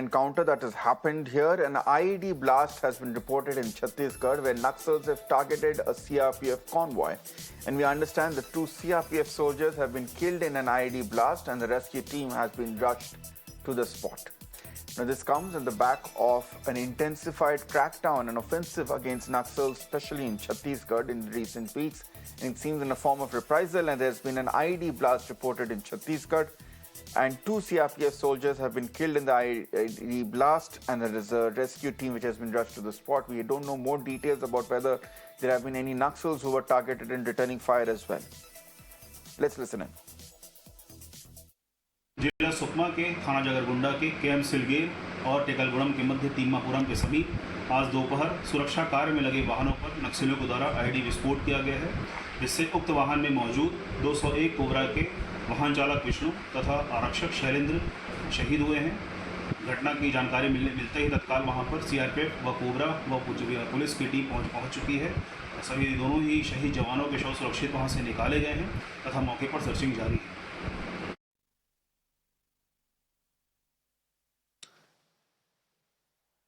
encounter that has happened here. An IED blast has been reported in Chhattisgarh where Naxals have targeted a CRPF convoy. And we understand that 2 CRPF soldiers have been killed in an IED blast and the rescue team has been rushed to the spot. Now, this comes in the back of an intensified crackdown and offensive against Naxals, especially in Chhattisgarh in recent weeks. And it seems in a form of reprisal, and there's been an IED blast reported in Chhattisgarh. And 2 CRPF soldiers have been killed in the IED blast, and there is a rescue team which has been rushed to the spot. We don't know more details about whether there have been any Naxals who were targeted in returning fire as well. Let's listen in. जिला सुकमा के थाना जगरगुंडा के KM Silger और टेकलगुड़म के मध्य तीमापुरम के समीप आज दोपहर सुरक्षा कार्य में लगे वाहनों पर नक्सलियों के द्वारा आईडी विस्फोट किया गया है, जिससे उक्त वाहन में मौजूद 201 कोबरा के वाहन चालक विष्णु तथा आरक्षक शैलेंद्र शहीद हुए हैं। घटना की जानकारी मिलते ही तत्काल वहां पर सीआरपीएफ व कोबरा व पुलिस की टीम पहुंच चुकी है। सभी दोनों ही शहीद जवानों के शव सुरक्षित वहां से निकाले गए हैं तथा मौके पर सर्चिंग जारी है।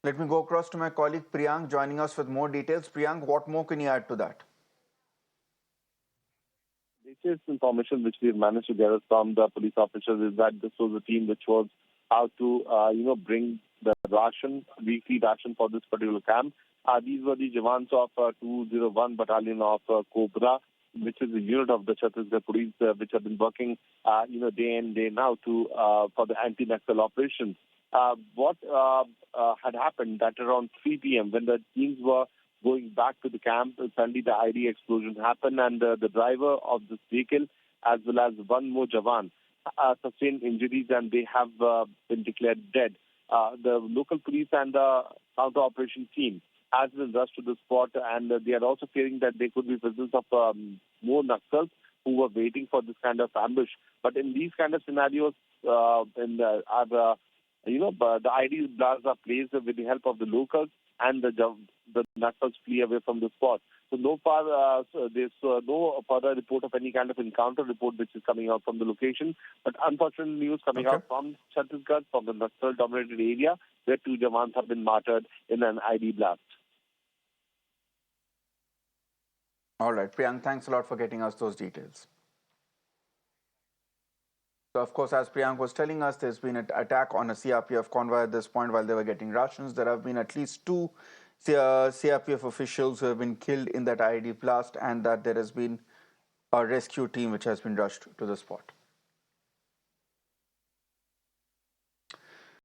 Let me go across to my colleague Priyank joining us with more details. Priyank, what more can you add to that? This is information which we've managed to gather from the police officers is that this was a team which was out to, bring the weekly ration for this particular camp. These were the Jawans of 201 Battalion of Cobra, which is a unit of the Chhattisgarh police, which have been working, day in, day out for the anti-Naxal operations. What had happened that around 3 p.m. when the teams were going back to the camp, suddenly the IED explosion happened and the driver of this vehicle as well as one more Jawan sustained injuries and they have been declared dead. The local police and the counter-operation team has been rushed to the spot and they are also fearing that there could be presence of more Naxals who were waiting for this kind of ambush. But in these kind of scenarios, the IED blasts are placed with the help of the locals and the Naxals flee away from the spot. So there's no further report of any kind of encounter report which is coming out from the location. But unfortunate news coming out from Chhattisgarh, from the Naxal-dominated area, where 2 Jawans have been martyred in an IED blast. All right, Priyank, thanks a lot for getting us those details. So, of course, as Priyank was telling us, there's been an attack on a CRPF convoy at this point while they were getting rations. There have been at least 2 CRPF officials who have been killed in that IED blast, and that there has been a rescue team which has been rushed to the spot.